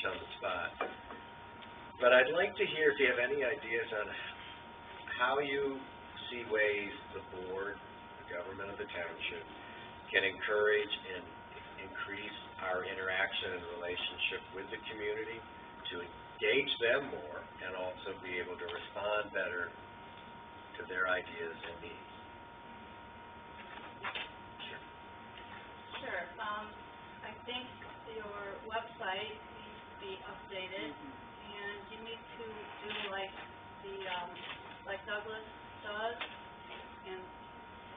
much on the spot. But I'd like to hear if you have any ideas on how you see ways the board, the government of the township, can encourage and increase our interaction and relationship with the community to engage them more and also be able to respond better to their ideas and needs. Sure. I think your website needs to be updated, and you need to do like Douglas does, and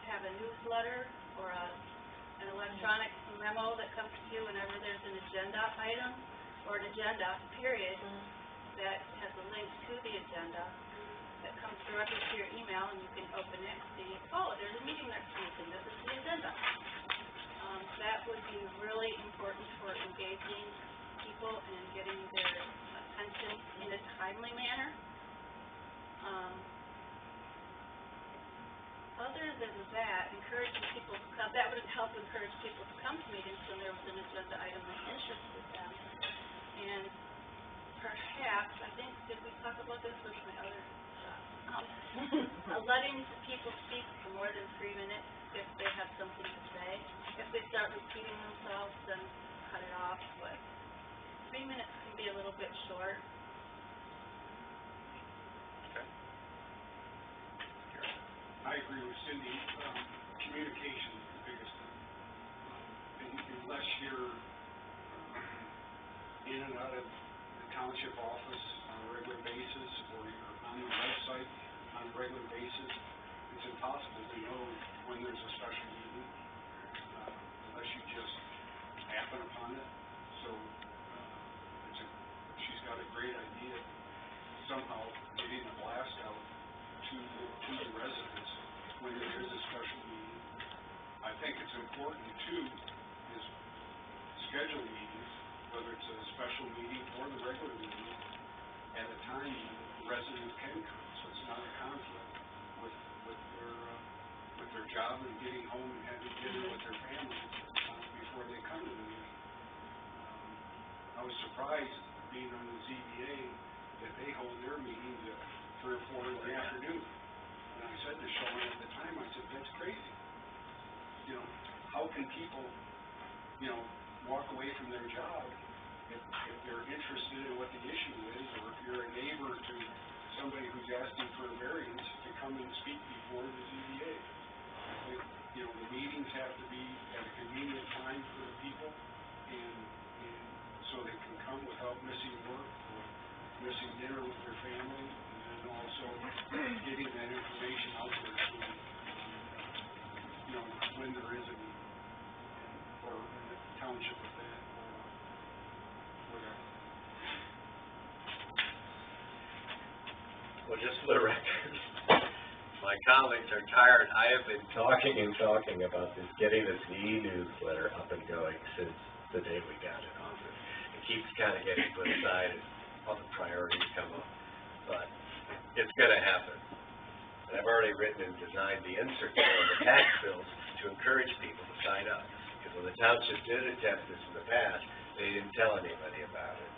have a newsletter or an electronic memo that comes to you whenever there's an agenda item or an agenda period that has a link to the agenda that comes directly to your email, and you can open it and see, oh, there's a meeting next week, and this is the agenda. That would be really important for engaging people and getting their attention in a timely manner. Other than that, encouraging people to come, that would help encourage people to come to meetings when there was an agenda item that interested them. And perhaps, I think, did we talk about this with my other letting people speak for more than 3 minutes if they have something to say. If they start repeating themselves, then cut it off, but 3 minutes can be a little bit short. Okay. I agree with Cindy. Communication is the biggest thing. Unless you're in and out of the township office on a regular basis, or you're on the website on a regular basis, it's impossible to know when there's a special meeting unless you just happen upon it. So she's got a great idea somehow getting a blast out to the residents when there is a special meeting. I think it's important too is schedule meetings, whether it's a special meeting or the regular meeting, at a time when residents can come, so it's not a conflict with their job and getting home and having dinner with their families before they come to the meeting. I was surprised being on the ZBA that they hold their meetings at 3 or 4 in the afternoon. And I said to Sean at the time, I said, that's crazy. You know, how can people, you know, walk away from their job if they're interested in what the issue is, or if you're a neighbor to somebody who's asking for a variance to come and speak before the ZBA. I think, you know, the meetings have to be at a convenient time for the people, and so they can come without missing work or missing dinner with their family, and then also getting that information out there to, you know, when there is a meeting or a township event or whatever. Well, just for the record, my colleagues are tired. I have been talking about this, getting this e-newsletter up and going since the day we got it on. It keeps kind of getting put aside as other priorities come up, but it's going to happen. And I've already written and designed the insert for the tax bills to encourage people to sign up. Because when the township did attempt this in the past, they didn't tell anybody about it.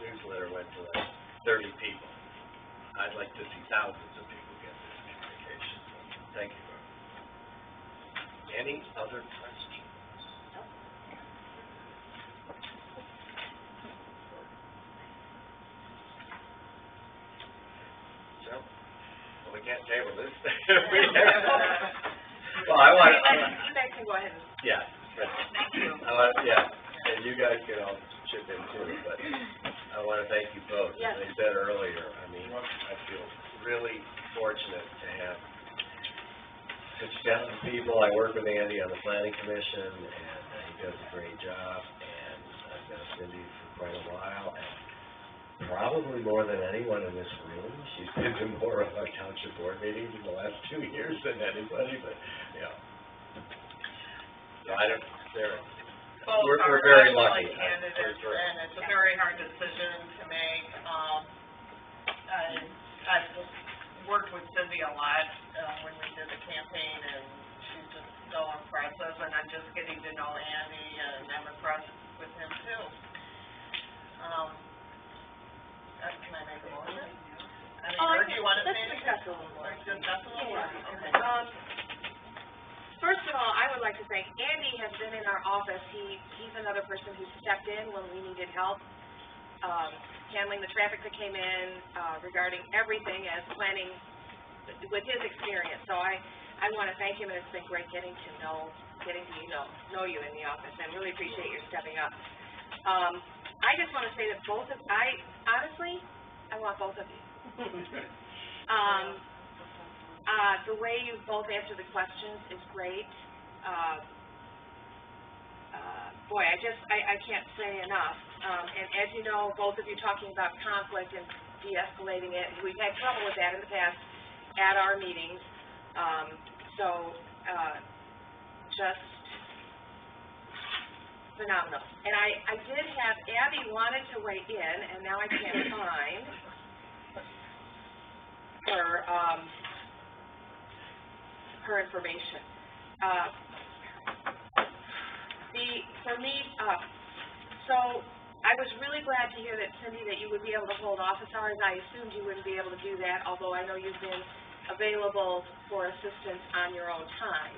The newsletter went to like 30 people. I'd like to see thousands of people get this communication. Thank you. Any other questions? So, well, we can't table this. Well, I want. You guys can go ahead. Yeah. Thank you. Yeah, and you guys can all chip in too, but I want to thank you both. Yes. As I said earlier, I mean, I feel really fortunate to have such talented people. I work with Andy on the planning commission, and he does a great job, and I've known Cindy for quite a while, and probably more than anyone in this room, she's been to more of our township board meetings in the last 2 years than anybody, but, yeah. So I don't, we're very lucky. Candidates, and it's a very hard decision to make. I've just worked with Cindy a lot when we did the campaign, and she's just so impressive, and I'm just getting to know Andy, and I'm impressed with him too. you wanna say Let's anything? discuss a little more. Discuss a little more? Okay. First of all, I would like to thank Andy has been in our office. He's another person who stepped in when we needed help, handling the traffic that came in, regarding everything as planning with his experience. So I want to thank him, and it's been great getting to know you in the office, and really appreciate your stepping up. I just want to say that honestly, I want both of you. The way you both answer the questions is great. Boy, I can't say enough. And as you know, both of you talking about conflict and de-escalating it, we've had trouble with that in the past at our meetings. Just phenomenal. And I did have, Abby wanted to weigh in, and now I can't find her information. For me, so I was really glad to hear that, Cindy, that you would be able to hold office hours. I assumed you wouldn't be able to do that, although I know you've been available for assistance on your own time.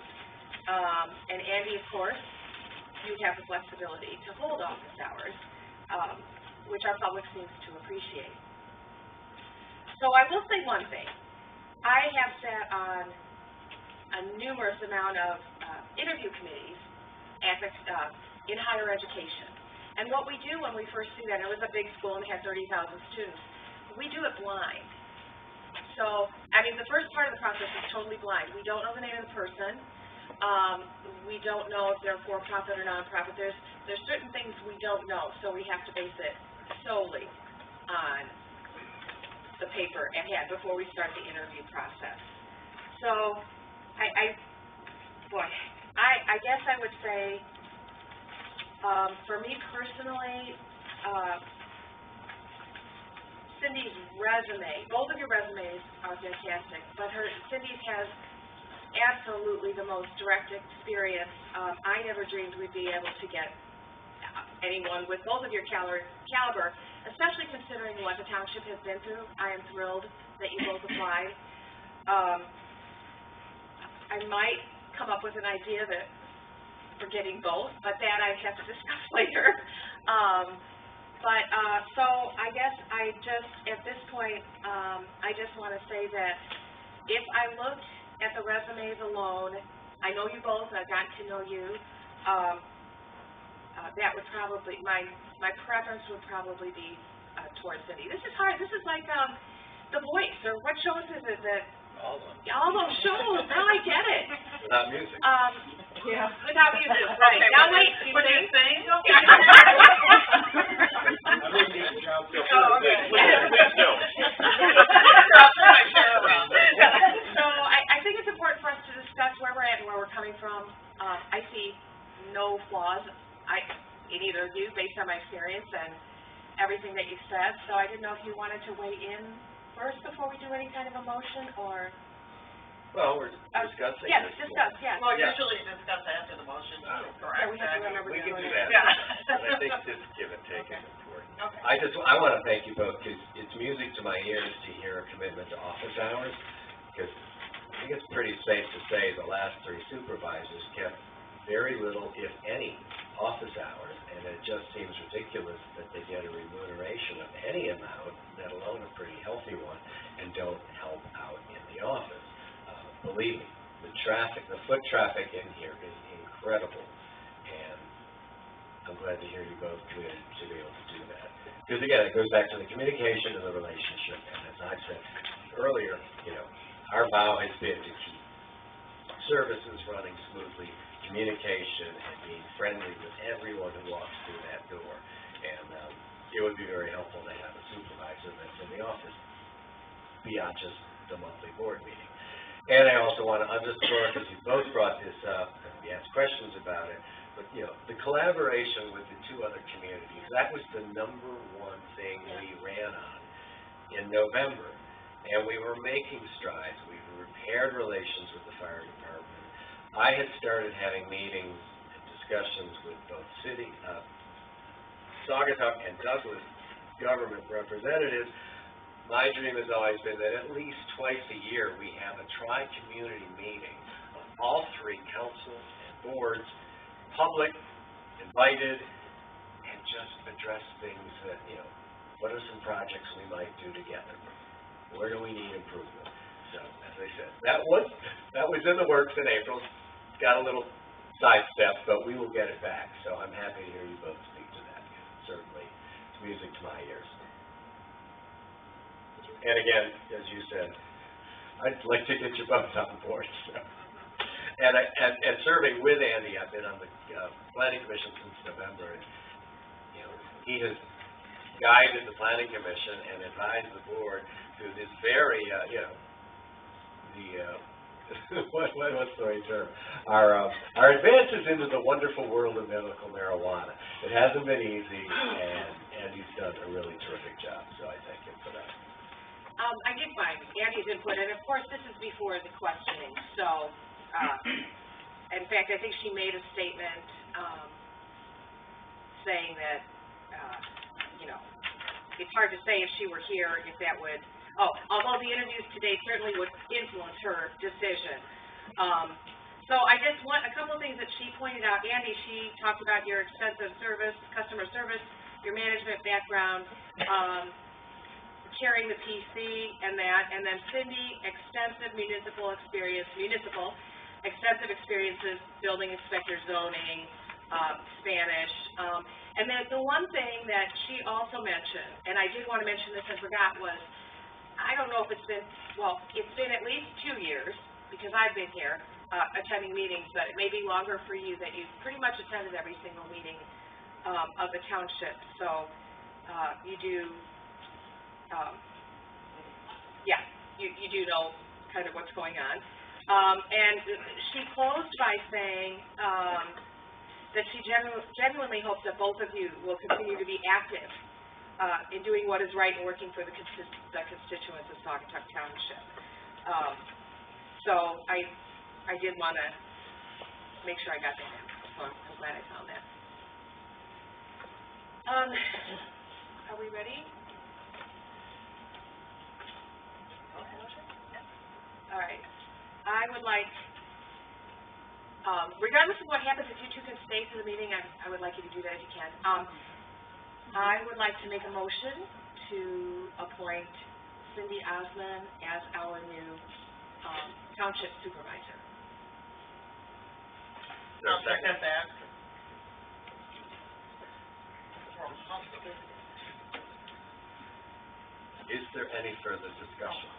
And Andy, of course, you have the flexibility to hold office hours, which our public seems to appreciate. So I will say one thing. I have sat on a numerous amount of interview committees in higher education. And what we do when we first do that, it was a big school and had 30,000 students, we do it blind. So, I mean, the first part of the process is totally blind. We don't know the name of the person. We don't know if they're for-profit or non-profit. There's certain things we don't know, so we have to base it solely on the paper at hand before we start the interview process. So, I guess I would say, for me personally, Cindy's resume, both of your resumes are fantastic, but Cindy's has absolutely the most direct experience. I never dreamed we'd be able to get anyone with both of your caliber, especially considering what the township has been through. I am thrilled that you both applied. I might come up with an idea that for getting both, but that I have to discuss later. So I guess at this point, I just want to say that if I looked at the resumes alone, I know you both, I've gotten to know you, that would probably, my preference would probably be towards Cindy. This is hard. This is like The Voice, or what shows is it that? All of them. All those shows. Now I get it. Without music. Yeah. Without music, right. Okay, Now wait, do you what do you sing? sing? I don't need a job. Oh, okay. Please do. So I think it's important for us to discuss where we're at and where we're coming from. I see no flaws in either of you based on my experience and everything that you've said. So I didn't know if you wanted to weigh in first before we do any kind of a motion, or? Well, we're discussing Yes, this. discuss, yes. Well, Yeah. usually discuss after the motion, Yeah, correct? we have to remember We to can do do that. that. Yeah. But I think this give and take is important. Okay. I want to thank you both, because it's music to my ears to hear a commitment to office hours, because I think it's pretty safe to say the last three supervisors kept very little, if any, office hours, and it just seems ridiculous that they get a remuneration of any amount, let alone a pretty healthy one, and don't help out in the office. Believe me, the foot traffic in here is incredible, and I'm glad to hear you both committed to be able to do that. Because again, it goes back to the communication and the relationship, and as I said earlier, our vow has been to keep services running smoothly, communication, and being friendly with everyone who walks through that door. And it would be very helpful to have a supervisor that's in the office beyond just the monthly board meeting. And I also want to underscore, because you both brought this up, and we asked questions about it, but the collaboration with the two other communities, that was the number one thing we ran on in November. And we were making strides. We repaired relations with the fire department. I had started having meetings and discussions with both Saugatuck and Douglas government representatives my dream has always been that at least twice a year we have a tri-community meeting of all three councils and boards, public, invited, and just address things that, what are some projects we might do together? Where do we need improvement? So, as I said, that was in the works in April. Got a little sidestep, but we will get it back. So I'm happy to hear you both speak to that. Certainly, it's music to my ears. And again, as you said, I'd like to get you both on board. So. And serving with Andy, I've been on the Planning Commission since November. And, he has guided the Planning Commission and advised the board through this very, what's the right term? Our advances into the wonderful world of medical marijuana. It hasn't been easy, and he's done a really terrific job. So I thank him for that. I did find Andy's input, and of course, this is before the questioning, so, in fact, I think she made a statement, saying that, it's hard to say if she were here, if that would, although the interviews today certainly would influence her decision. So I just want, a couple of things that she pointed out. Andy, she talked about your extensive service, customer service, your management background, chairing the PC and that, and then Cindy, extensive extensive experiences, building inspector, zoning, Spanish, and then the one thing that she also mentioned, and I did want to mention this and forgot, was, I don't know if it's been, it's been at least 2 years, because I've been here, attending meetings, but it may be longer for you, that you've pretty much attended every single meeting of the township, so you do, you do know kind of what's going on. And she closed by saying that she genuinely hopes that both of you will continue to be active in doing what is right and working for the constituents of Saugatuck Township. So I did want to make sure I got that in, so I'm glad I found that. Are we ready? All right. I would like, regardless of what happens, if you two can stay to the meeting, I would like you to do that if you can. I would like to make a motion to appoint Cindy Osman as our new township supervisor. I'll second that. Is there any further discussion?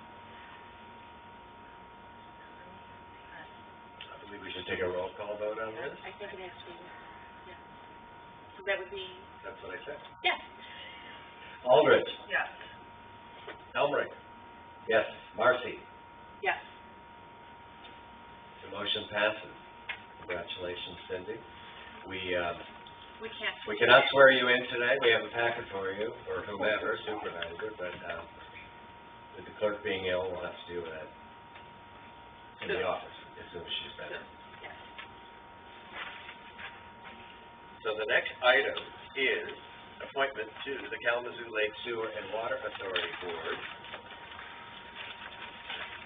I believe we should take a roll call vote on this. I think it has to be, yeah. So that would be... That's what I said. Yes. Aldridge. Yes. Elmerick. Yes. Marcy. Yes. The motion passes. Congratulations, Cindy. We cannot swear you in today. We have a packet for you, or whomever, supervisor, but with the clerk being ill, we'll have to deal with that in the office as soon as she's better. Yes. So the next item is appointment to the Kalamazoo Lake Sewer and Water Authority Board.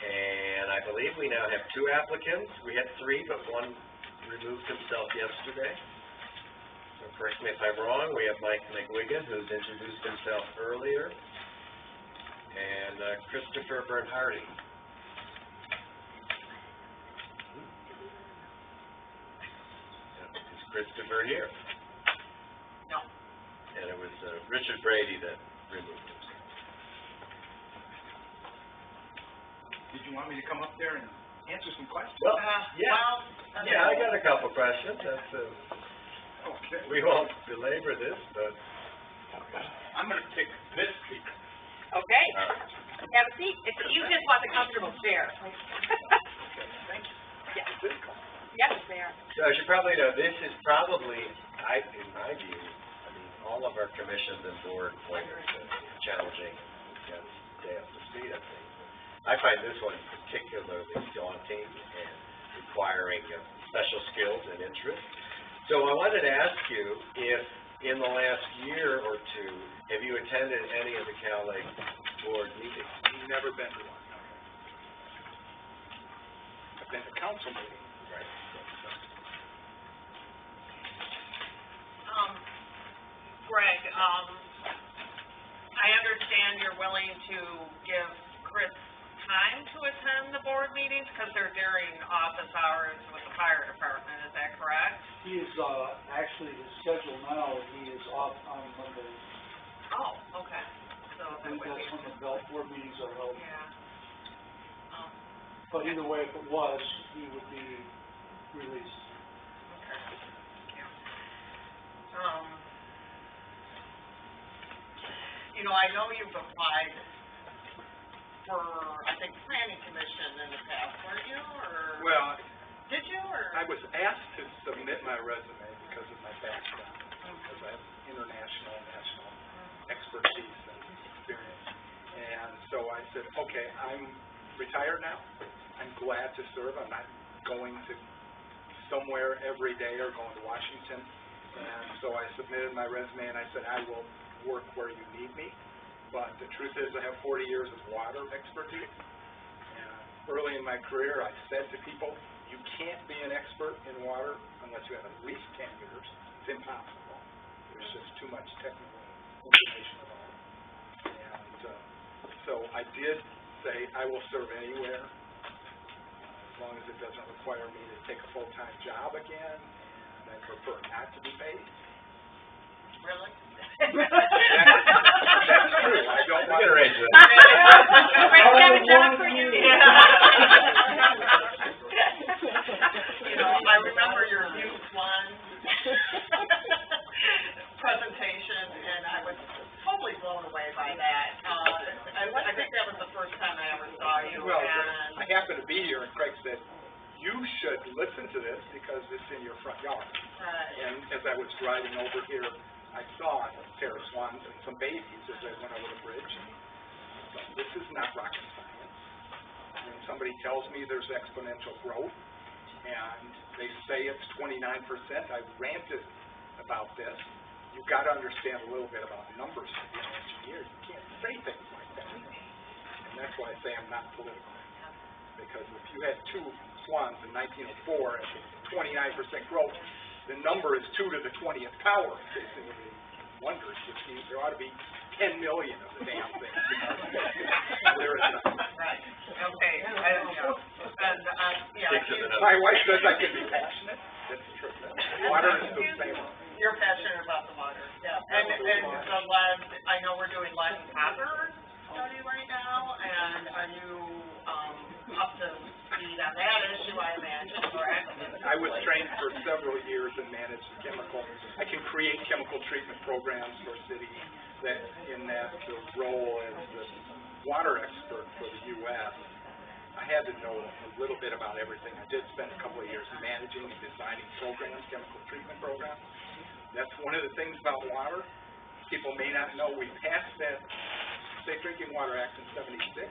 And I believe we now have 2 applicants. We had 3, but one removed himself yesterday. So correct me if I'm wrong. We have Mike McWigan, who's introduced himself earlier, and Christopher Bernhardi. Is Christopher here? No. And it was Richard Brady that removed himself. Did you want me to come up there and answer some questions? Well, yeah. Well, I got a couple questions. That's Okay. we won't belabor this, but I'm going to pick this seat. Okay. all right. Have a seat. You just want the comfortable chair. Thank you. Yes. This call. Yes, Mayor. So as you probably know, this is probably, in my view, all of our commissions and board appointments are challenging and got to stay up to speed, I think. I find this one particularly daunting and requiring special skills and interest. So I wanted to ask you if, in the last year or two, have you attended any of the Cal Lake board meeting? Never been to one. I've been to council meetings. Right. Greg, I understand you're willing to give Chris time to attend the board meetings because they're during office hours with the fire department, is that correct? He is, actually, his schedule now, he is off on Monday. Oh, okay. So I that think would that's be, when the board meetings are held. yeah. But either way, if it was, he would be released. Okay. Yeah. You know, I know you've applied for, I think, planning commission in the past, weren't you, or? Well, Did you, or? I was asked to submit my resume because of my background, because I have international and national expertise and experience. And so I said, okay, I'm retired now. I'm glad to serve. I'm not going to somewhere every day or going to Washington. And so I submitted my resume and I said, I will work where you need me. But the truth is I have 40 years of water expertise. And early in my career, I said to people, you can't be an expert in water unless you have at least 10 years. It's impossible. There's just too much technical information about it. And so I did say I will serve anywhere as long as it doesn't require me to take a full-time job again, and I prefer not to be paid. Really? That's true. I don't want to arrange that. Wait, have a job for you. You know, I remember your Youth One presentation, and I was totally blown away by that. I think that was the first time I ever saw you, Well, and... I happened to be here, and Craig said, you should listen to this because it's in your front yard. And as I was driving over here, I saw a pair of swans and some babies as I went over the bridge. So this is not rocket science. When somebody tells me there's exponential growth, and they say it's 29%, I ranted about this. You've got to understand a little bit about numbers to be an engineer. You can't say things like that. And that's why I say I'm not political. Because if you had two swans in 1904 at 29% growth, the number is 2 to the 20th power. Basically, wonders, which means there ought to be 10 million of the damn thing. There is none. Right, okay, I don't know. And, yeah, My wife says I can be passionate. That's true. Water is the same. you're passionate about the water, yeah. And the lead, I know we're doing lead and copper study right now, and are you, up to speed on that issue, I imagine, correct? I was trained for several years and managed chemical. I can create chemical treatment programs for cities that, in that role as the water expert for the U.S., I had to know a little bit about everything. I did spend a couple of years managing and designing programs, chemical treatment programs. That's one of the things about water. People may not know we passed that Safe Drinking Water Act in '76,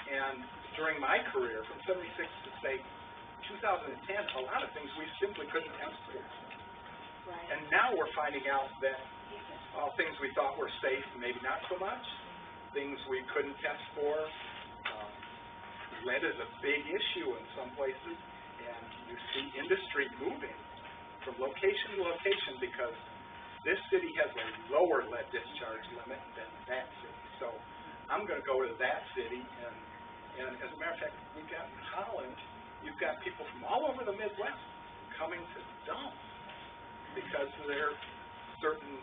and during my career, from '76 to say 2010, a lot of things we simply couldn't test for. Right. And now we're finding out that things we thought were safe, maybe not so much. Things we couldn't test for. Lead is a big issue in some places, and you see industry moving from location to location because this city has a lower lead discharge limit than that city. So I'm going to go to that city, and as a matter of fact, we've got in Holland, you've got people from all over the Midwest coming to dump because there are certain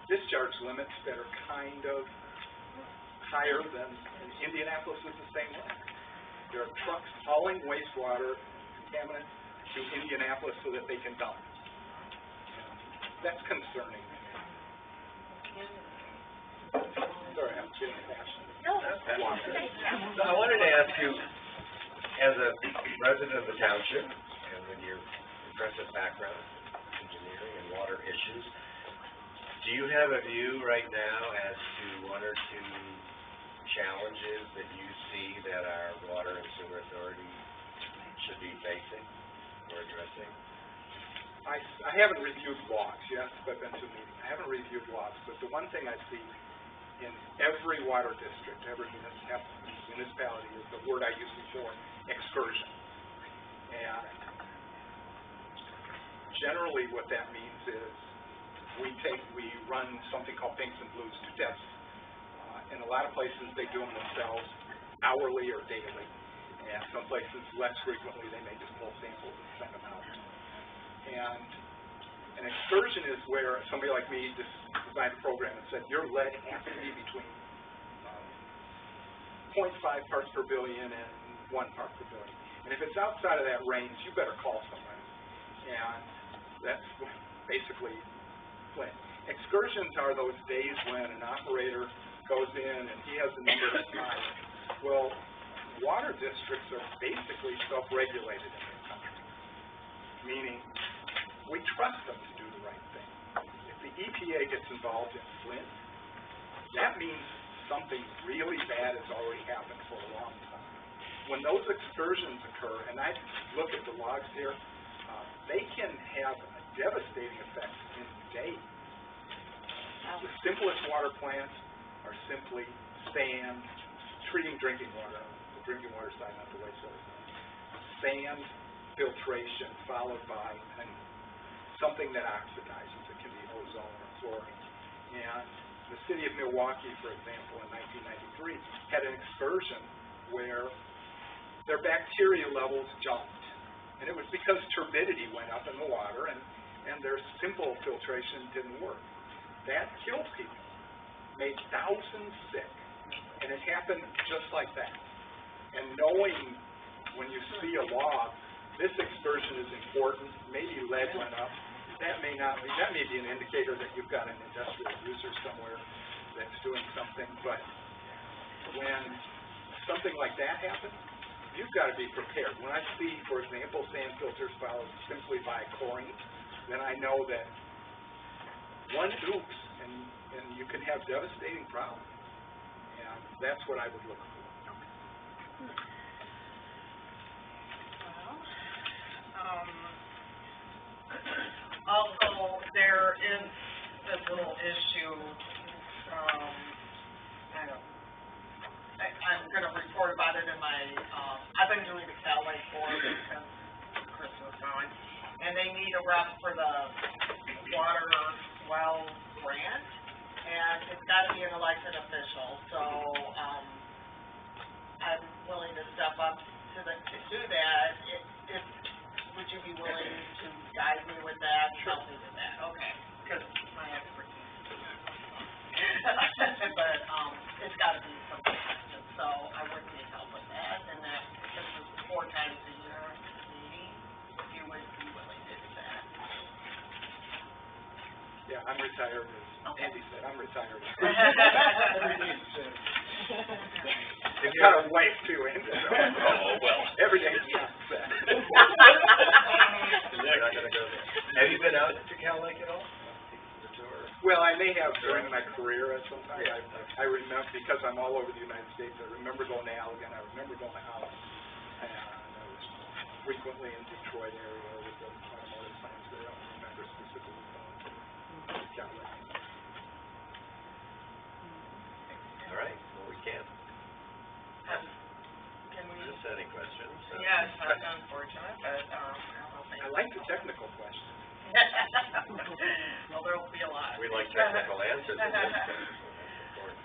discharge limits that are kind of higher than Indianapolis is the same way. There are trucks hauling wastewater contaminants to Indianapolis so that they can dump. That's concerning. Sorry, I'm getting passionate. No, So I wanted to ask you, as a resident of the township, and with your impressive background in engineering and water issues, do you have a view right now as to one or two challenges that you see that our water and sewer authority should be facing or addressing? I haven't reviewed logs yet, but I've been to a meeting. I haven't reviewed logs, but the one thing I see in every water district, every municipality is the word I use before, excursion. And generally what that means is we run something called pinks and blues to tests. In a lot of places they do them themselves hourly or daily. And some places less frequently, they may just pull samples and send them out. And an excursion is where somebody like me just designed a program and said, your lead has to be between 0.5 parts per billion and 1 part per billion. And if it's outside of that range, you better call somebody. And that's basically Flint. Excursions are those days when an operator goes in and he has a number of times. Well, water districts are basically self-regulated in this country, meaning we trust them to do the right thing. If the EPA gets involved in Flint, that means something really bad has already happened for a long time. When those excursions occur, and I look at the logs here, they can have a devastating effect in days. The simplest water plants are simply sand, treating drinking water, the drinking water side, not the wastewater side. Sand filtration followed by something that oxidizes. It can be ozone or chlorine. And the city of Milwaukee, for example, in 1993, had an excursion where their bacteria levels jumped. And it was because turbidity went up in the water and their simple filtration didn't work. That killed people, made thousands sick. And it happened just like that. And knowing when you see a log, this excursion is important, maybe lead went up, that may be an indicator that you've got an industrial user somewhere that's doing something, but when something like that happens, you've got to be prepared. When I see, for example, sand filters followed simply by chlorine, then I know that one oops, and you can have devastating problems. And that's what I would look for. Also, there is this little issue, I'm going to report about it in my, I've been doing the Cal Lake Board because Chris was gone, and they need a rep for the water well grant, and it's got to be an elected official, so I'm willing to step up to do that. Would you be willing to guide me with that, help me with that? Okay, because my expertise is but it's got to be something effective, so I would need help with that, and that this is 4 times a year meeting, if you would be willing to do that. Yeah, I'm retired, as Andy said, I'm retired. Every day is the same. I've got a wife too, Andy. Oh, well. Every day is not sad. You're not going to go there. Have you been out to Cal Lake at all? The tour? Well, I may have during my career at some time. I remember, because I'm all over the United States, I remember going to Allegan, I remember going to Holland, and I was frequently in Detroit area with the automotive plants there. I don't remember specifically going to Cal Lake. All right, well, we can't. Can we? Just any questions? Yes, that's unfortunate, but I like the technical questions. well, there'll be a lot. We like technical answers in this case, so that's important.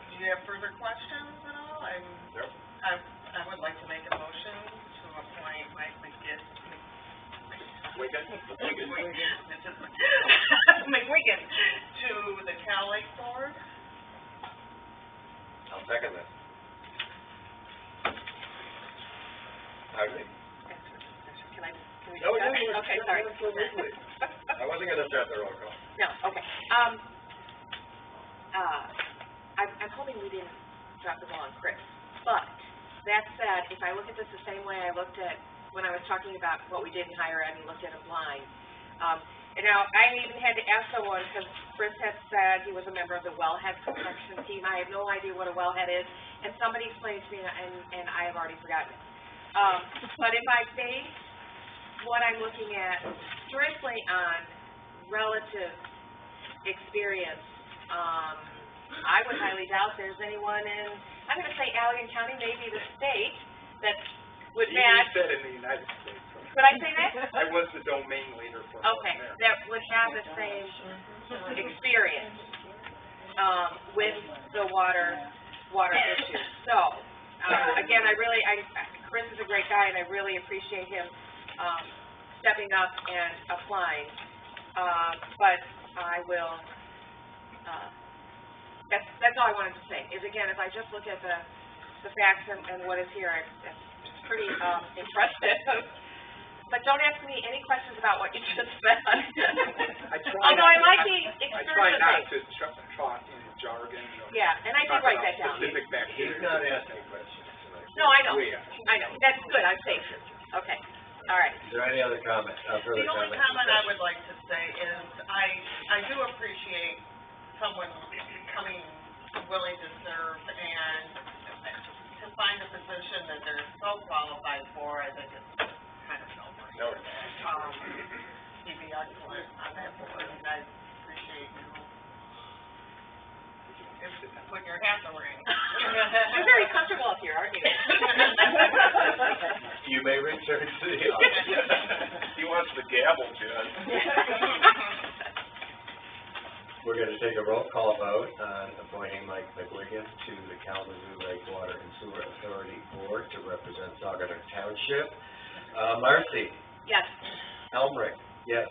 Do you have further questions at all? Nope. I would like to make a motion to appoint Mike McWigan to the Cal Lake Board. I'll second that. Howdy. Can we Oh, yeah, discuss? Okay, sorry. I wasn't going to start the roll call. No, okay. I'm hoping we didn't drop the ball on Chris, but that said, if I look at this the same way I looked at when I was talking about what we did in higher ed and looked at a blind, and now I even had to ask someone because Chris had said he was a member of the wellhead protection team. I have no idea what a wellhead is, and somebody explained to me, and I have already forgotten it. But if I base what I'm looking at strictly on relative experience I would highly doubt there's anyone in, I'm gonna say Allegan County, maybe the state, that would You match. said in the United States. Could I say that? I was the domain leader for North Okay, America. that would have the same experience, with the water issues. So, again, Chris is a great guy, and I really appreciate him, stepping up and applying. But I will, that's all I wanted to say, is again, if I just look at the facts and what is here, it's pretty, impressive. But don't ask me any questions about what you just said. Although I like the I try experience not of to talk in jargon. Yeah, and I did write that down. Specific bacteria. He's not asking questions tonight. No, I know, We are. I know, that's good, I'm safe. Okay, all right. Is there any other comment, further The only comments? comment I would like to say is, I do appreciate someone coming willing to serve and to find a position that they're so qualified for, I think it's kind of no-brainer. He'd be excellent on that board, and I appreciate you putting your hat in the ring. You're very comfortable up here, aren't you? You may return to the office. He wants the gavel, Judge. We're gonna take a roll call vote on appointing Mike McWiggin to the Kalamazoo Lake Water and Sewer Authority Board to represent Saugatuck Township. Marcy? Yes. Elmrick? Yes.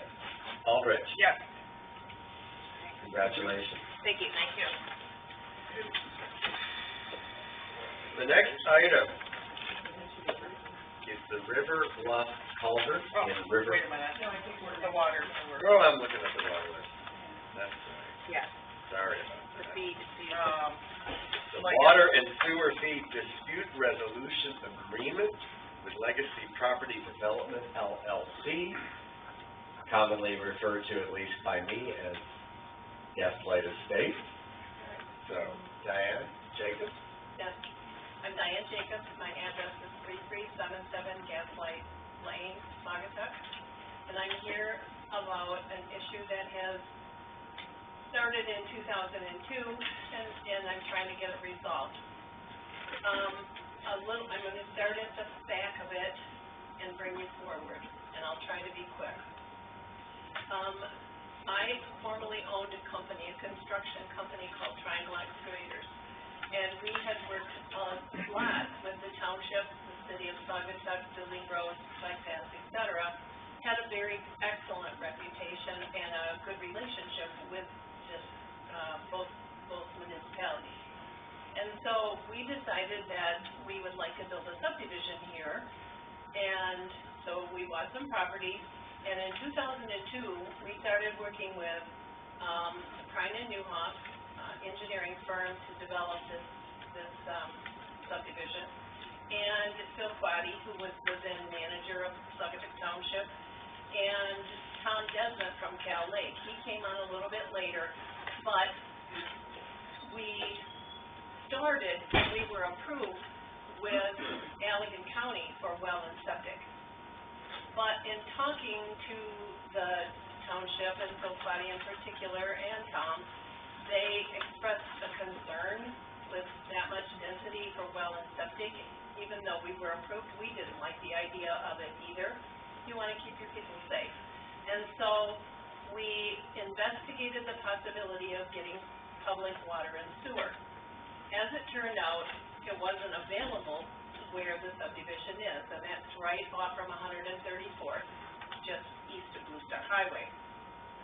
Aldrich? Yes. Congratulations. Thank you. Thank you. The next item is the River Bluff Culvert Oh, in River. wait a minute, the water sewer. Oh, I'm looking at the wrong list. That's right. Yes, Sorry about the that. feed. The Water and Sewer Fee Dispute Resolution Agreement with Legacy Property Development LLC, commonly referred to, at least by me, as Gaslight Estate. So, Diane Jacobs? Yes, I'm Diane Jacobs, my address is 3377 Gaslight Lane, Saugatuck, and I'm here about an issue that has started in 2002, and I'm trying to get it resolved. I'm gonna start at the back of it and bring you forward, and I'll try to be quick. I formerly owned a company, a construction company called Triangle Excavators, and we had worked a lot with the township, the city of Saugatuck, building roads, bike paths, et cetera. Had a very excellent reputation and a good relationship with just both municipalities. And so we decided that we would like to build a subdivision here, and so we bought some property. And in 2002, we started working with Prine and Newhoff engineering firm to develop this subdivision. And Phil Quaddy, who was then manager of Saugatuck Township, and Tom Desmond from Cal Lake. He came on a little bit later, but we were approved with Allegan County for well and septic. But in talking to the township, and Phil Quaddy in particular, and Tom, they expressed a concern with that much density for well and septic. Even though we were approved, we didn't like the idea of it either. You want to keep your people safe. And so we investigated the possibility of getting public water and sewer. As it turned out, it wasn't available where the subdivision is, and that's right off from 134th, just east of Blue Star Highway.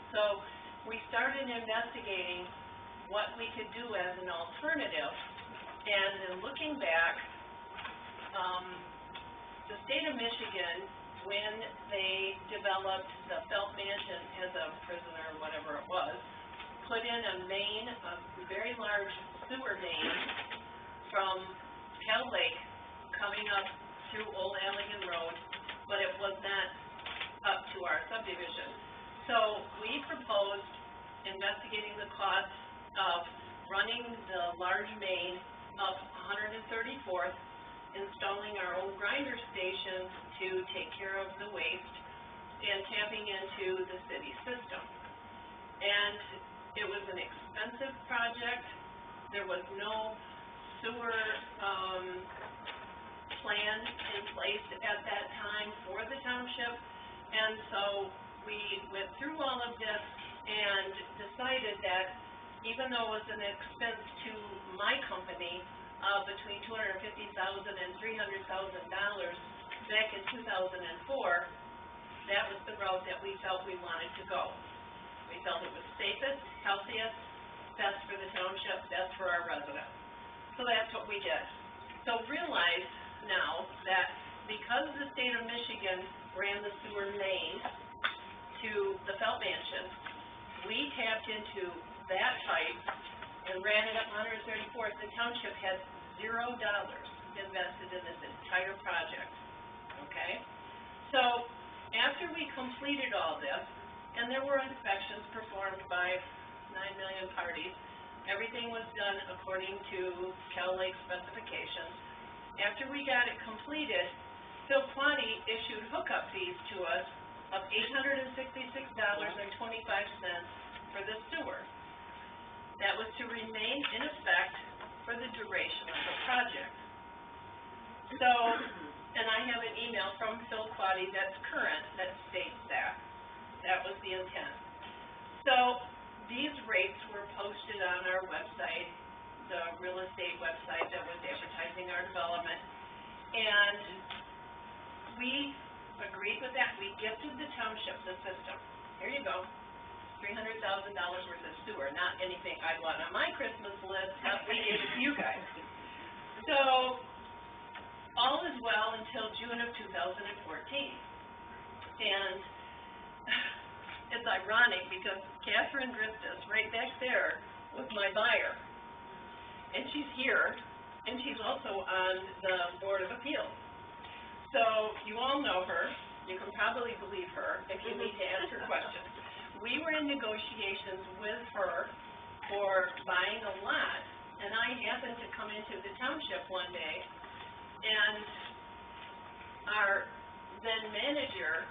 So we started investigating what we could do as an alternative, and in looking back, the state of Michigan, when they developed the Felt Mansion as a prison or whatever it was, put in a main, a very large sewer main from Cal Lake coming up through Old Allegan Road, but it was not up to our subdivision. So we proposed investigating the cost of running the large main up 134th, installing our own grinder station to take care of the waste, and tapping into the city system. And It was an expensive project. There was no sewer, plan in place at that time for the township. And so we went through all of this and decided that even though it was an expense to my company, between $250,000 and $300,000 back in 2004, that was the route that we felt we wanted to go. We felt it was safest, healthiest, best for the township, best for our residents. So that's what we did. So realize now that because the state of Michigan ran the sewer main to the Felt Mansion, we tapped into that pipe and ran it up 134th. The township had $0 invested in this entire project, okay? So after we completed all this, and there were inspections performed by 9 million parties, everything was done according to Cal Lake specifications. After we got it completed, Phil Quanti issued hookup fees to us of $866.25 for the sewer. That was to remain in effect for the duration of the project. So, and I have an email from Phil Quanti that's current that states that. That was the intent. So, these rates were posted on our website, the real estate website that was advertising our development, and we agreed with that. We gifted the township the system. Here you go, $300,000 worth of sewer, not anything I want on my Christmas list, we gave it to you guys. So, all is well until June of 2014, and it's ironic because Catherine Dristis, right back there, was my buyer. And she's here, and she's also on the Board of Appeals. So you all know her. You can probably believe her if you need to ask her questions. We were in negotiations with her for buying a lot, and I happened to come into the township one day, and our then manager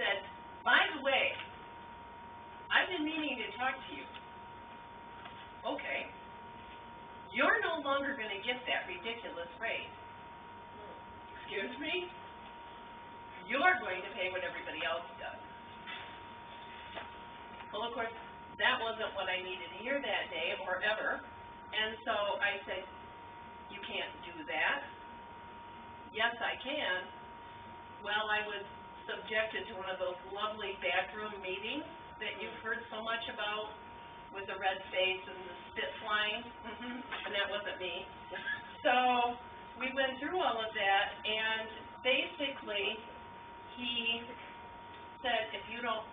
said, "By the way, I've been meaning to talk to you." Okay. You're no longer going to get that ridiculous rate. Excuse me? You're going to pay what everybody else does. Well, of course, that wasn't what I needed to hear that day or ever. And so I said, "You can't do that." "Yes, I can." Well, I was subjected to one of those lovely backroom meetings that you've heard so much about, with the red face and the spit flying, and that wasn't me. So we went through all of that, and basically he said, "If you don't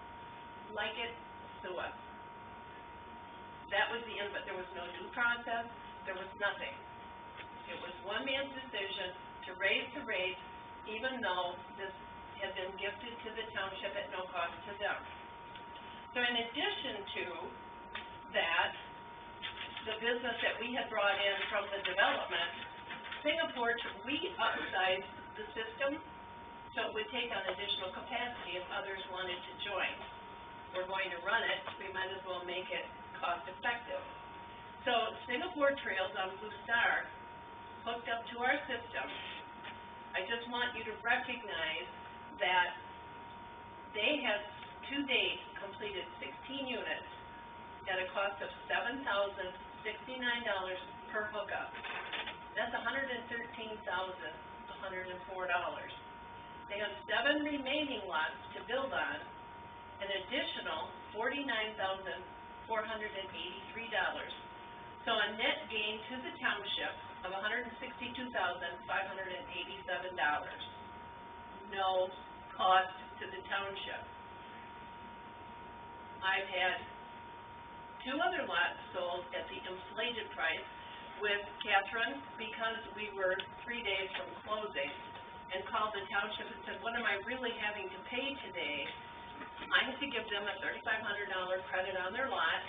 like it, sue us." That was the end, but there was no due process, there was nothing. It was one man's decision to raise the rate, even though this had been gifted to the township at no cost to them. So in addition to that, the business that we had brought in from the development, Singapore, we upsized the system so it would take on additional capacity if others wanted to join. We're going to run it, we might as well make it cost effective. So Singapore Trails on Blue Star hooked up to our system. I just want you to recognize that they have to date completed 16 units at a cost of $7,069 per hookup. That's $113,104. They have 7 remaining lots to build on, an additional $49,483. So a net gain to the township of $162,587. No cost to the township. I've had 2 other lots sold at the inflated price with Catherine because we were 3 days from closing, and called the township and said, "What am I really having to pay today?" I had to give them a $3,500 credit on their lot,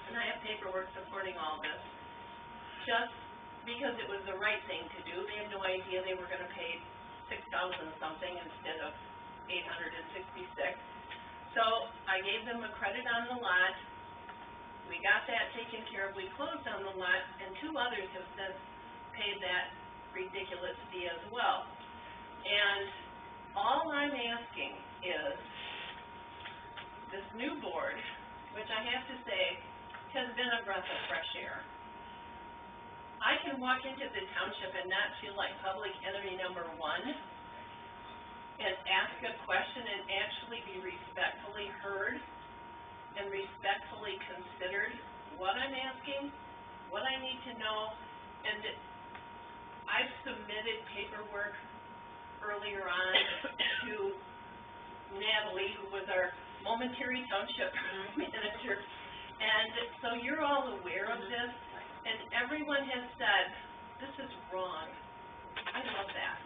and I have paperwork supporting all this, just because it was the right thing to do. They had no idea they were going to pay $6,000 something instead of $866. So I gave them a credit on the lot, we got that taken care of, we closed on the lot, and 2 others have since paid that ridiculous fee as well. And all I'm asking is, this new board, which I have to say, has been a breath of fresh air. I can walk into the township and not feel like public enemy number 1 and ask a question and actually be respectfully heard and respectfully considered what I'm asking, what I need to know, and I've submitted paperwork earlier on to Natalie, who was our momentary township manager, and so you're all aware of this, and everyone has said, this is wrong. I love that.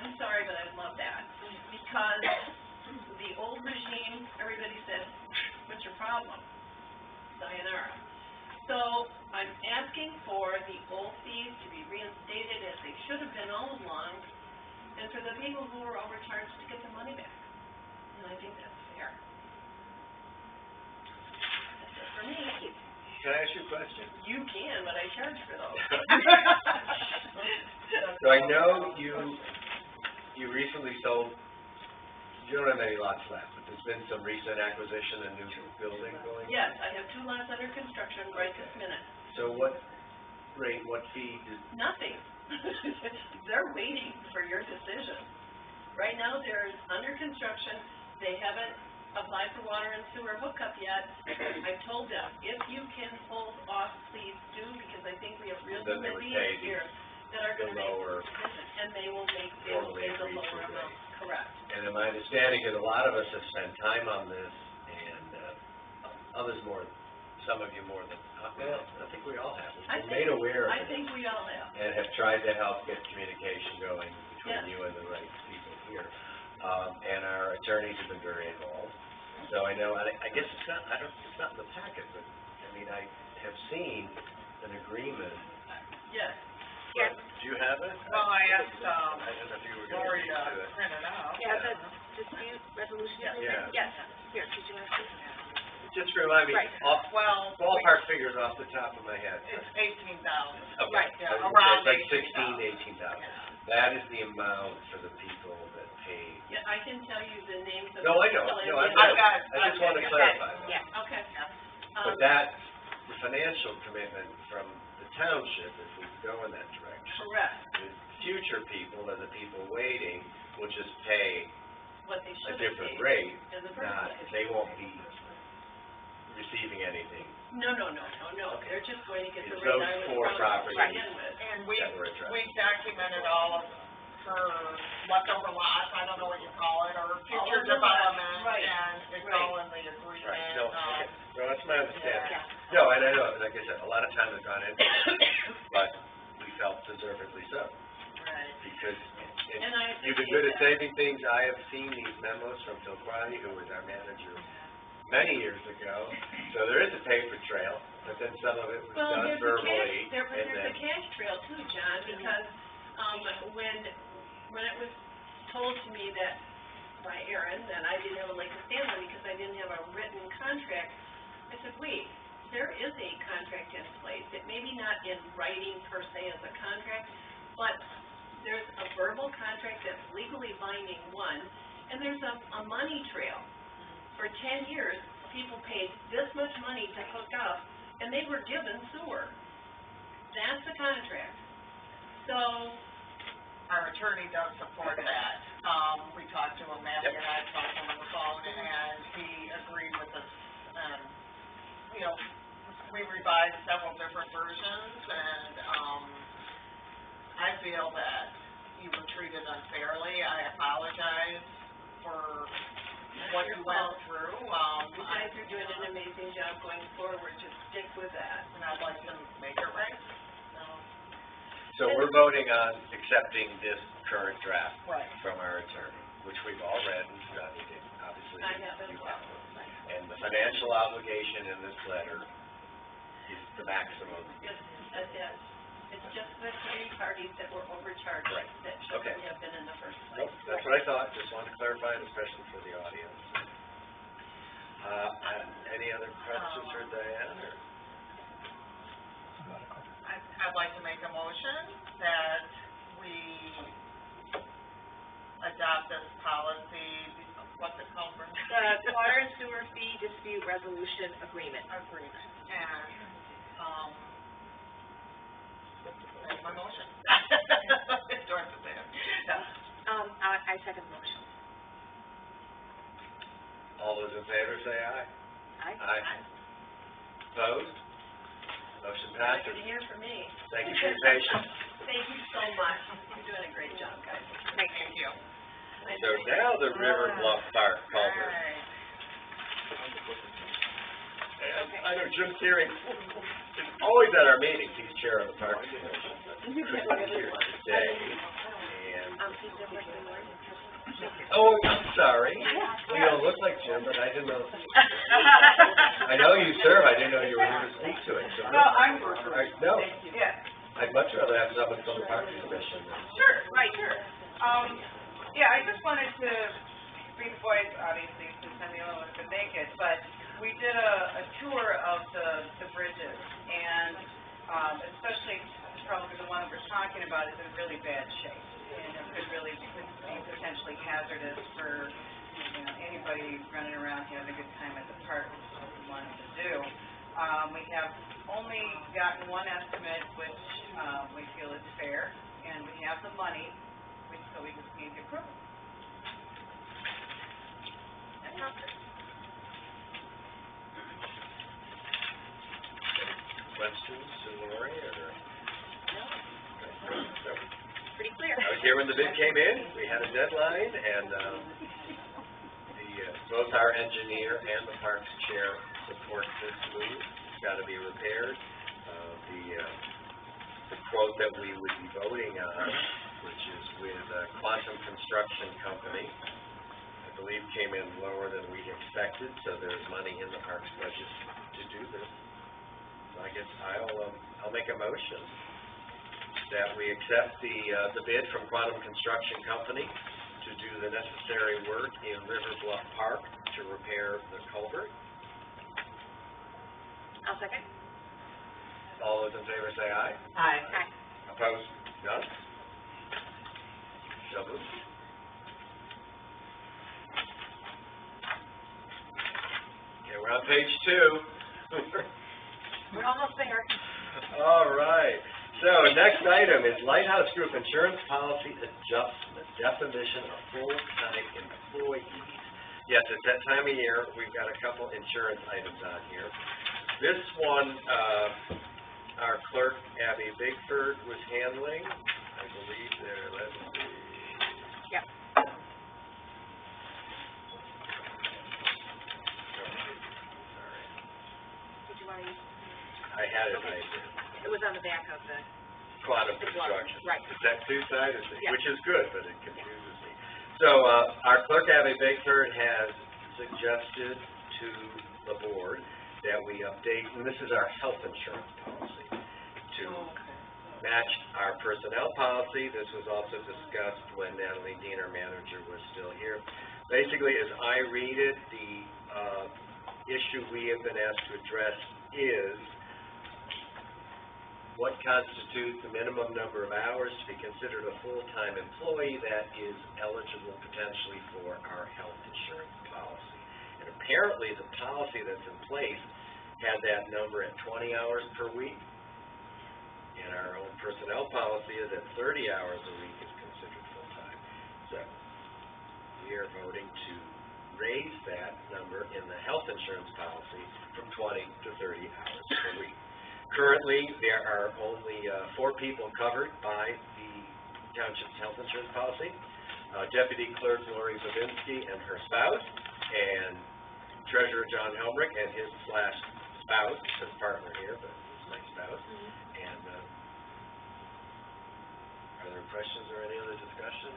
I'm sorry, but I love that, because the old regime, everybody said, what's your problem? Sayonara. So I'm asking for the old fees to be reinstated as they should have been all along, and for the people who were overcharged to get their money back. And I think that's fair. That's it for me. Can I ask you a question? You can, but I charge for those. So I know you recently sold, you don't have any lots left, but there's been some recent acquisition and new building going? Yes, I have 2 lots under construction right this minute. So what rate, what fee did, Nothing. They're waiting for your decision. Right now, they're under construction. They haven't applied for water and sewer hookup yet. I've told them, if you can hold off, please do, because I think we have real Then they would human beings pay here that are the gonna make lower, decisions, and they will pay the lower amount, correct. and in my understanding, because a lot of us have spent time on this, and others more, some of you more than, well, I think we all have. We've been made aware of I it, think we all have. and have tried to help get communication going between Yes. you and the right people here. And our attorneys have been very involved. So I know, I guess it's not, it's not in the packet, but, I mean, I have seen an agreement. Yes. Yes. Do you have it? Well, I asked, I don't know if you were gonna Lori read to to it. print it out. Yeah, the dispute resolution. Yeah. Yes, here, did you want to? Just remind me, Right. off, Well, ballpark figures off the top of my head. it's 18,000. Okay. Right. Yeah, I was gonna say, around it's like 18,000. 18,000. That is the amount for the people that paid. Yeah, I can tell you the names of. No, I know, the no, I people. know. I just want to clarify that. Yeah. Okay. But that, the financial commitment from the township, if we go in that direction, Correct, the future people and the people waiting will just pay what they a should have different paid rate, in the first not, place. they won't be receiving anything No, they're just going to get the It's rate those I was 4 promised to properties. begin with. And that were addressed. we documented all of her leftover lots, I don't know what you call it, or future of the lots, development, right, and it's right. all in the agreement. Right, no, okay, no, that's my understanding. Yeah. No, and I know, like I said, a lot of time has gone into it, but we felt deservedly so, Right. because And I you've been appreciate good at that. saving things. I have seen these memos from Phil Quaddy, who was our manager many years ago, so there is a paper trail, but then some of it was Well, done there's a verbally, cash, there's and then, a cash trail too, John, because, when it was told to me that, by Aaron, that I didn't have a leg to stand on because I didn't have a written contract, I said, wait, there is a contract in place. It may be not in writing per se as a contract, but there's a verbal contract that's legally binding, one, and there's a money trail. For 10 years, people paid this much money to hook up, and they were given sewer. That's the contract. So, Our attorney does support that. We talked to him, Matthew and I talked to him on the phone, and he agreed with us. You know, we revised several different versions, and, I feel that you were treated unfairly. I apologize for what you went through. you guys are doing an amazing job going forward. Just stick with that. And I'd like to make it right, so. so we're voting on accepting this current draft Right. from our attorney, which we've all read and studied, and obviously I have as you well. have. And the financial obligation in this letter is the maximum. That's it. It's just the 3 parties that were overcharged Right. that Okay. shouldn't have been in the first Nope, place. that's what I thought, just wanted to clarify it, especially for the audience. Any other questions for Diane, or? I'd like to make a motion that we adopt this policy, what's it called, Brenda? The water and sewer fee dispute resolution agreement. And, that's my motion. Endorse it there. I second the motion. All those in favor say aye. Aye. Opposed? Motion Not passes. gonna hear from me. Thank you for your patience. Thank you so much. You're doing a great job, guys. Thank you. So now the River Bluff Park culvert. Alright. And I know Jim Searing is always at our meetings, he's chair of the Parks Commission. Couldn't be here today, and, oh, I'm sorry. You don't look like Jim, but I didn't know. I know you serve, I didn't know you were here to speak to it, so. Well, I'm No, Yeah. I'd much rather have someone from the Parks Commission. Sure, sure. Yeah, I just wanted to bring the boys, obviously, since I'm the only one who could make it, but we did a tour of the bridges, and, especially probably the one that we're talking about is in really bad shape, and it could be potentially hazardous for, anybody running around having a good time at the park, which is what we wanted to do. We have only gotten one estimate, which, we feel is fair, and we have the money, so we just need to approve. Questions to Lori, or? No. Pretty clear. I was here when the bid came in, we had a deadline, and, both our engineer and the Parks Chair support this move. It's gotta be repaired. The quote that we would be voting on, which is with Quantum Construction Company, I believe came in lower than we expected, so there's money in the Parks budget to do this. So I guess I'll make a motion that we accept the bid from Quantum Construction Company to do the necessary work in River Bluff Park to repair the culvert. I'll second. All those in favor say aye. Aye. Opposed? None? So moved. Okay, we're on page 2. We're almost there. All right. So next item is Lighthouse Group Insurance Policy Adjustment, definition of full-time employees. Yes, it's that time of year. We've got a couple insurance items on here. This one, our clerk, Abby Bigford, was handling. I believe there, let's see. Yep. Sorry. Did you want to use? I had it right here. It was on the back of the. Quantum Construction. Right. Is that two-sided? Yeah. Which is good, but it confuses me. So, our clerk, Abby Bigford, has suggested to the board that we update, and this is our health insurance policy, to match our personnel policy. This was also discussed when Natalie Dean, our manager, was still here. Basically, as I read it, the issue we have been asked to address is what constitutes the minimum number of hours to be considered a full-time employee that is eligible potentially for our health insurance policy. And apparently, the policy that's in place had that number at 20 hours per week, and our own personnel policy is at 30 hours a week is considered full-time. So, we are voting to raise that number in the health insurance policy from 20 to 30 hours per week. Currently, there are only 4 people covered by the township's health insurance policy. Deputy Clerk Lori Babinski and her spouse, and Treasurer John Helmrich and his /spouse, his partner here, but he's my spouse. And are there questions or any other discussion?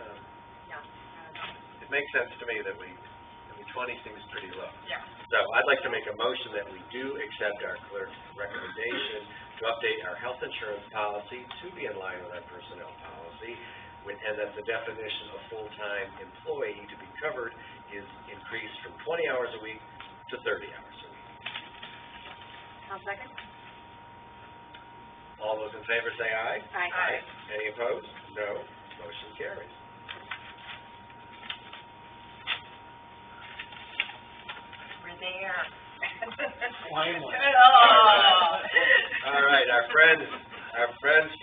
No. It makes sense to me that 20 seems pretty low. Yeah. So I'd like to make a motion that we do accept our clerk's recommendation to update our health insurance policy to be in line with our personnel policy, and that the definition of full-time employee to be covered is increased from 20 hours a week to 30 hours a week. I'll second. All All those in favor say aye. Aye. Any opposed? No. Motion carries. We're there. Finally. All right, our friends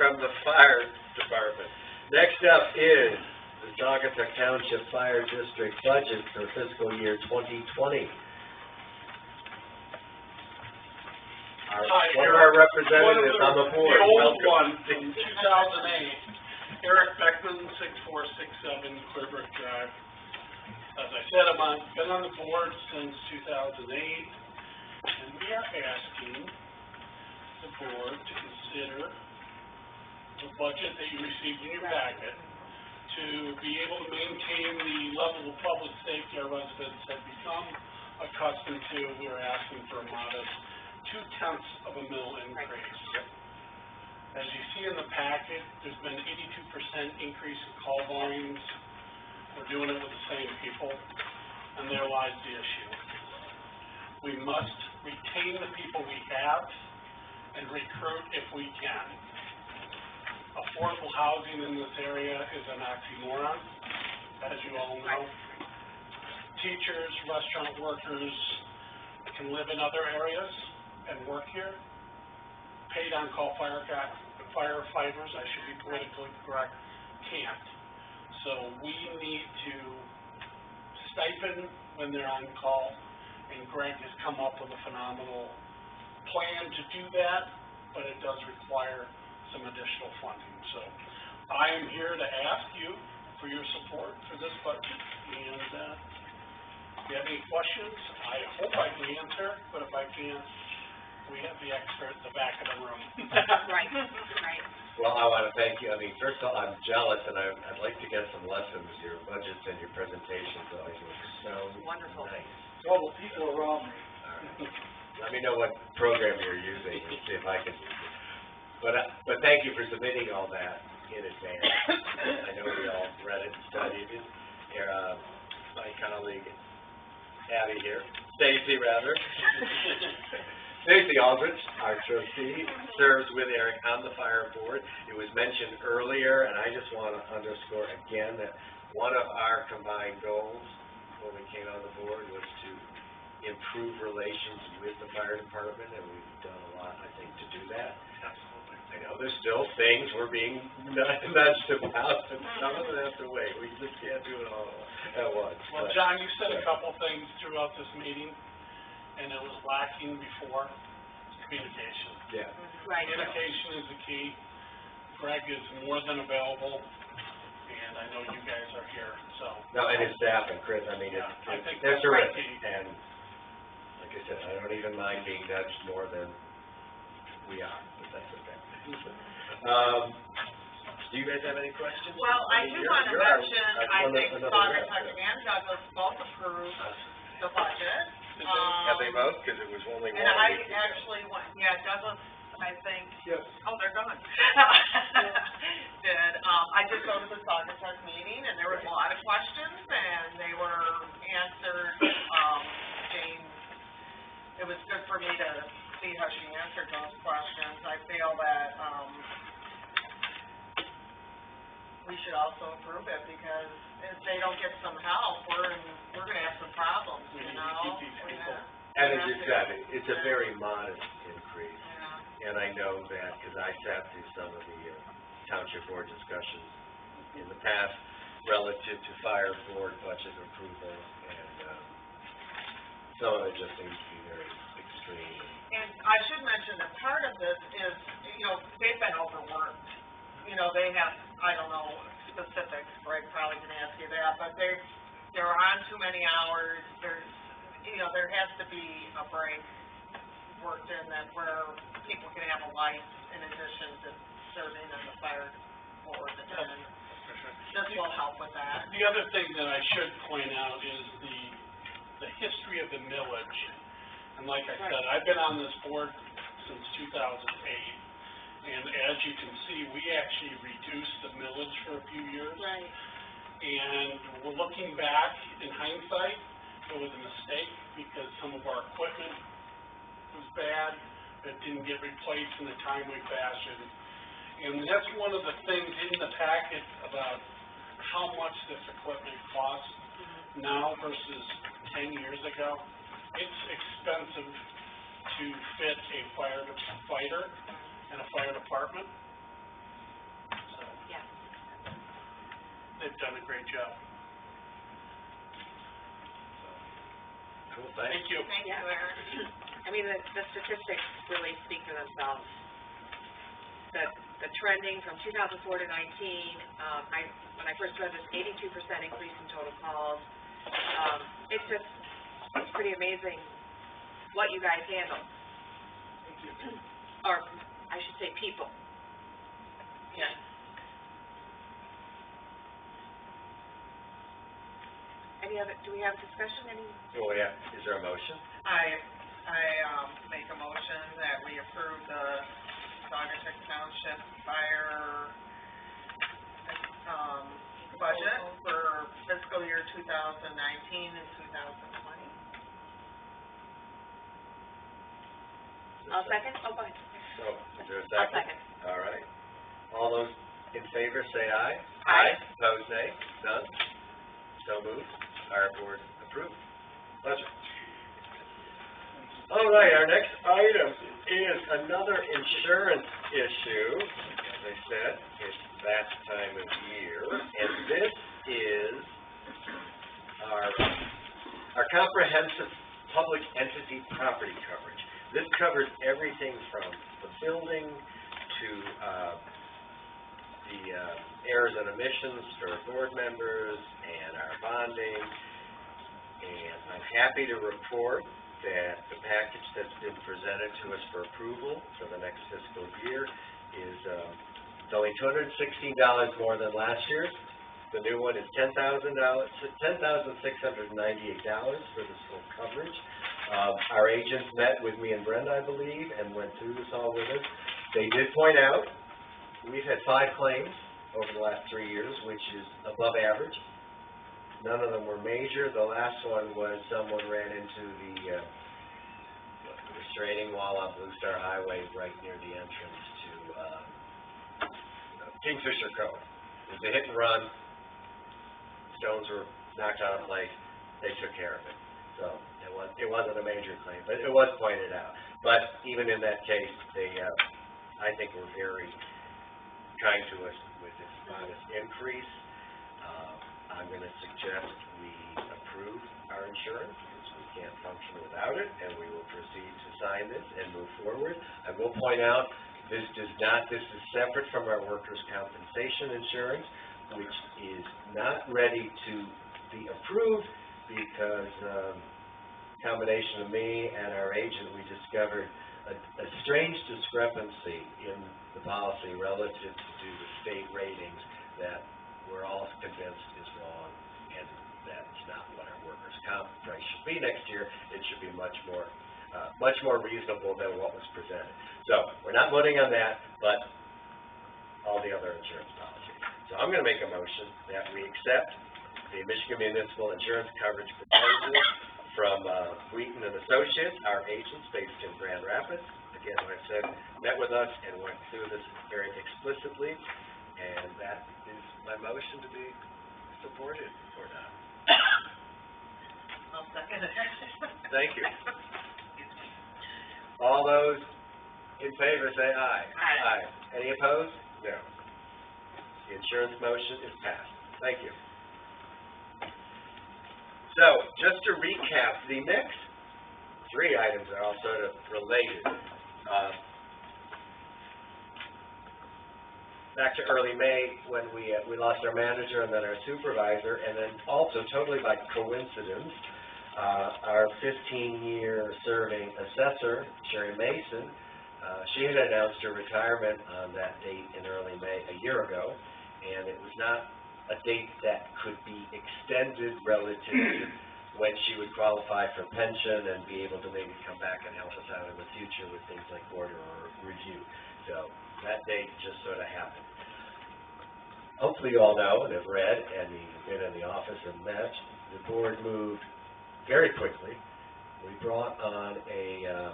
from the fire department. Next up is the Saugatuck Township Fire District budget for fiscal year 2020. One of our representatives on the board. The old Welcome. one from 2008, Eric Beckman, 6467 Clearbrook Drive. As I said, I've been on the board since 2008, and we are asking the board to consider the budget that you received in your packet to be able to maintain the level of public safety our residents have become accustomed to. We're asking for a modest 0.2 mil increase. As you see in the packet, there's been an 82% increase in call volumes. We're doing it with the same people, and there lies the issue. We must retain the people we have and recruit if we can. Affordable housing in this area is an oxymoron, as you all know. Teachers, restaurant workers can live in other areas and work here. Paid on-call firefighters, I should be politically correct, can't. So we need to stipend when they're on call, and Greg has come up with a phenomenal plan to do that, but it does require some additional funding. So I am here to ask you for your support for this budget, and if you have any questions, I hope I can answer, but if I can't, we have the expert in the back of the room. Right, right. Well, I want to thank you. I mean, first of all, I'm jealous, and I'd like to get some lessons. Your budgets and your presentations always look so Wonderful. nice. All the people around me. All right. Let me know what program you're using and see if I can use it. But thank you for submitting all that in advance. I know we all read it and studied it. My colleague Abby here, Stacy rather. Stacy Aldrich, our trustee, serves with Eric on the fire board. It was mentioned earlier, and I just want to underscore again that one of our combined goals when we came on the board was to improve relations with the fire department, and we've done a lot, I think, to do that. Absolutely. I know there's still things we're being nudged about, and some of them have to wait. We just can't do it all at once. Well, John, you said a couple things throughout this meeting, and it was lacking before, communication. Yeah. Right. Communication is the key. Greg is more than available, and I know you guys are here, so. No, and his staff and Chris, I mean, I think they're that's terrific, key. and like I said, I don't even mind being nudged more than we are, but that's okay. Do you guys have any questions? Well, I do want to mention, I think Saugatuck and Douglas both approved the budget. Have they both? Because it was only one. And I actually went, yeah, Douglas, I think. Yes. Oh, they're gone. I did go to the Saugatuck meeting, and there was a lot of questions, and they were answered. Jane, it was good for me to see how she answered those questions. I feel that, we should also approve it, because if they don't get some help, we're gonna have some problems, We you need to know? keep these people. And as you said, it's a very modest increase, Yeah. and I know that because I sat through some of the township board discussions in the past relative to fire board budget approval, and some of it just seems to be very extreme. And I should mention that part of this is, you know, they've been overworked. You know, they have, I don't know specifics, Greg probably can ask you that, but they're on too many hours. There's, you know, there has to be a break worked in that where people can have a life in addition to serving on the fire board, and this will help with that. The other thing that I should point out is the history of the millage. And like I said, I've been on this board since 2008. And as you can see, we actually reduced the millage for a few years. Right. And we're looking back, in hindsight, it was a mistake because some of our equipment was bad. that didn't get replaced in a timely fashion. And that's one of the things in the packet about how much this equipment costs now versus 10 years ago. It's expensive to fit a fighter and a fire department. So, Yeah. they've done a great job. Cool, Thank you. Thank you, Yeah. Eric. I mean, the statistics really speak for themselves. The trending from 2004 to 19, when I first read this, 82% increase in total calls. It's pretty amazing what you guys handle. Or, I should say, people. Yeah. Do we have discussion, Oh, yeah, is there a motion? I make a motion that we approve the Saugatuck Township fire, budget for fiscal year 2019 and 2020. I'll second, oh, go ahead. So, is there a I'll second? second. All right. All those in favor say aye. Aye. Opposed, nay. None? So moved. Fire board approved. Pleasure. All right, our next item is another insurance issue. As I said, it's that time of year, and this is our comprehensive public entity property coverage. This covers everything from the building to the errors and omissions for board members and our bonding. And I'm happy to report that the package that's been presented to us for approval for the next fiscal year is it's only $216 more than last year's. The new one is $10,698 for this full coverage. Our agents met with me and Brenda, I believe, and went through this all with us. They did point out we've had 5 claims over the last 3 years, which is above average. None of them were major. The last one was someone ran into the restraining wall on Blue Star Highway right near the entrance to Kingfisher Cove. It was a hit and run. Stones were knocked out of place. They took care of it. So it wasn't a major claim, but it was pointed out. But even in that case, they, I think, were very kind to us with this modest increase. I'm going to suggest we approve our insurance, because we can't function without it, and we will proceed to sign this and move forward. I will point out, this is separate from our workers' compensation insurance, which is not ready to be approved because combination of me and our agent, we discovered a strange discrepancy in the policy relative to the state ratings that we're all convinced is wrong, and that's not what our workers' comp price should be next year. It should be much more reasonable than what was presented. So we're not voting on that, but all the other insurance policies. So I'm going to make a motion that we accept the Michigan Municipal Insurance Coverage proposal from Wheaton and Associates, our agents based in Grand Rapids. Again, like I said, met with us and went through this very explicitly, and that is my motion to be supported or not. I'll second it. Thank you. All those in favor say aye. Aye. Any opposed? No. The insurance motion is passed. Thank you. So, just to recap, the next 3 items are all sort of related. Back to early May, when we lost our manager and then our supervisor, and then also totally by coincidence, our 15-year serving assessor, Sherry Mason, she had announced her retirement on that date in early May a year ago, and it was not a date that could be extended relative to when she would qualify for pension and be able to maybe come back and help us out in the future with things like board or review. So that date just sort of happened. Hopefully you all know and have read, and you've been in the office and met, the board moved very quickly. We brought on a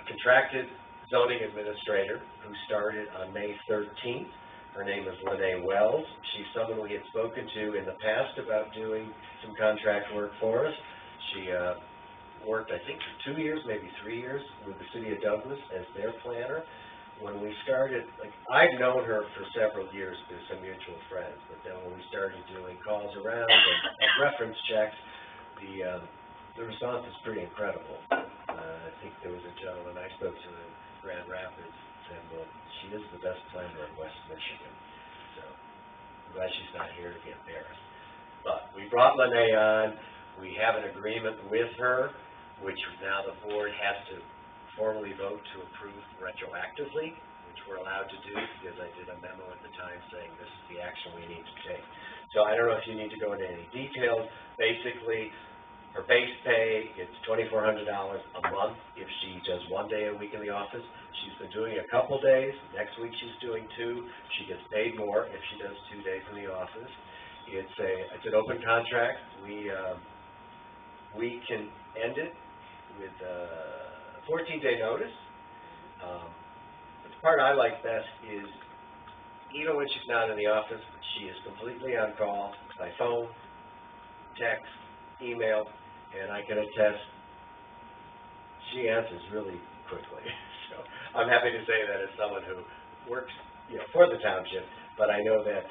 a contracted zoning administrator who started on May 13th. Her name is Lene Wells. She's someone we had spoken to in the past about doing some contract work for us. She worked, I think, for 2 years, maybe 3 years, with the city of Douglas as their planner. When we started, like, I'd known her for several years through some mutual friends, but then when we started doing calls around and reference checks, the response is pretty incredible. I think there was a gentleman I spoke to in Grand Rapids said, well, she is the best planner in West Michigan. So I'm glad she's not here to get embarrassed. But we brought Lene on. We have an agreement with her, which now the board has to formally vote to approve retroactively, which we're allowed to do because I did a memo at the time saying this is the action we need to take. So I don't know if you need to go into any details. Basically, her base pay, it's $2,400 a month if she does 1 day a week in the office. She's been doing a couple days. Next week she's doing 2. She gets paid more if she does 2 days in the office. It's an open contract. We can end it with a 14-day notice. But the part I like best is even when she's not in the office, she is completely on call by phone, text, email, and I can attest she answers really quickly. So I'm happy to say that as someone who works, for the township, but I know that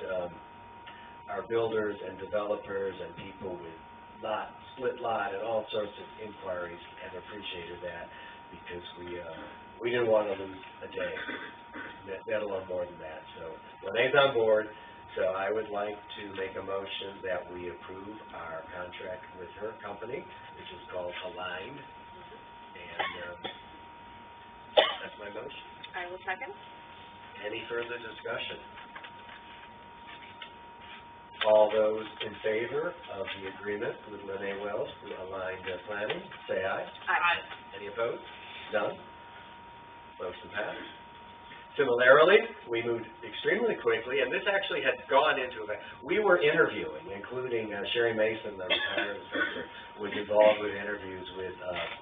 our builders and developers and people with split lot and all sorts of inquiries have appreciated that because we didn't want to lose a day, let alone more than that. So Lene's on board. So I would like to make a motion that we approve our contract with her company, which is called Aligned. And that's my motion. I will second. Any further discussion? All those in favor of the agreement with Lene Wells for Aligned Planning, say aye. Aye. Any opposed? None? Motion passed. Similarly, we moved extremely quickly, and this actually had gone into effect. We were interviewing, including Sherry Mason, the retired assessor, was involved with interviews with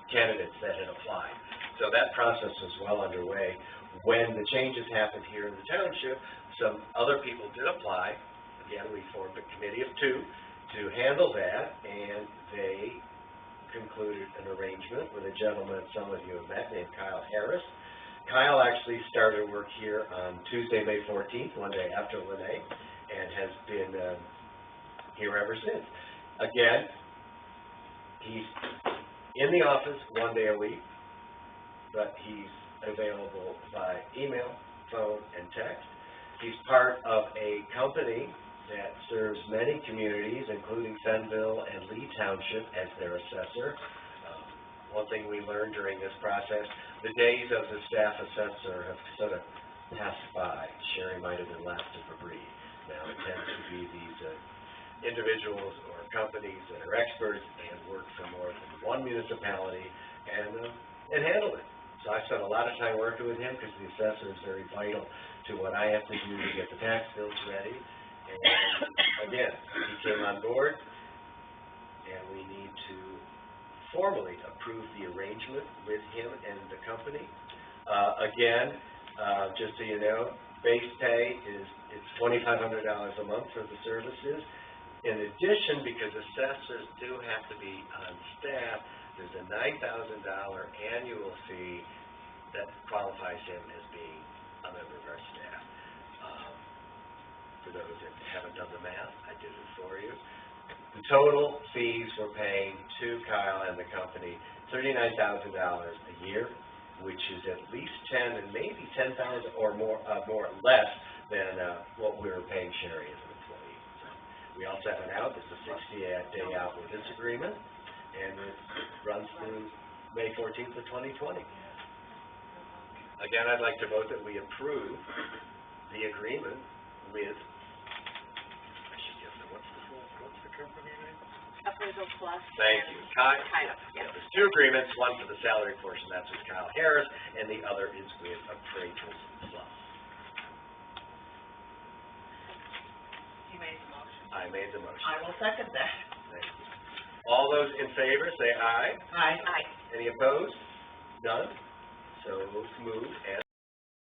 candidates that had applied. So that process was well underway. When the changes happened here in the township, some other people did apply. Again, we formed a committee of 2 to handle that, and they concluded an arrangement with a gentleman some of you have met named Kyle Harris. Kyle actually started work here on Tuesday, May 14th, 1 day after Lene, and has been here ever since. Again, he's in the office 1 day a week, but he's available by email, phone, and text. He's part of a company that serves many communities, including Fenville and Lee Township, as their assessor. One thing we learned during this process, the days of the staff assessor have sort of passed by. Sherry might have been left to breathe. Now it tends to be these individuals or companies that are experts and work for more than one municipality and handle it. So I spent a lot of time working with him because the assessor is very vital to what I have to do to get the tax bills ready. And again, he came on board, and we need to formally approve the arrangement with him and the company. Again, just so you know, base pay it's $2,500 a month for the services. In addition, because assessors do have to be on staff, there's a $9,000 annual fee that qualifies him as being a member of our staff. For those that haven't done the math, I did it for you. The total fees we're paying to Kyle and the company, $39,000 a year, which is at least 10 and maybe 10,000 or more less than what we were paying Sherry as an employee. So we also have an out. There's a 60-day out with this agreement, and it runs through May 14th of 2020. Again, I'd like to vote that we approve the agreement with. What's the company name? Appraisal Plus. Thank you. Kyle. Yeah. There's 2 agreements, one for the salary portion, that's with Kyle Harris, and the other is with Appraisal Plus. You made the motion. I made the motion. I will second that. Thank you. All those in favor, say aye. Aye. Aye. Any opposed? None? So So moved.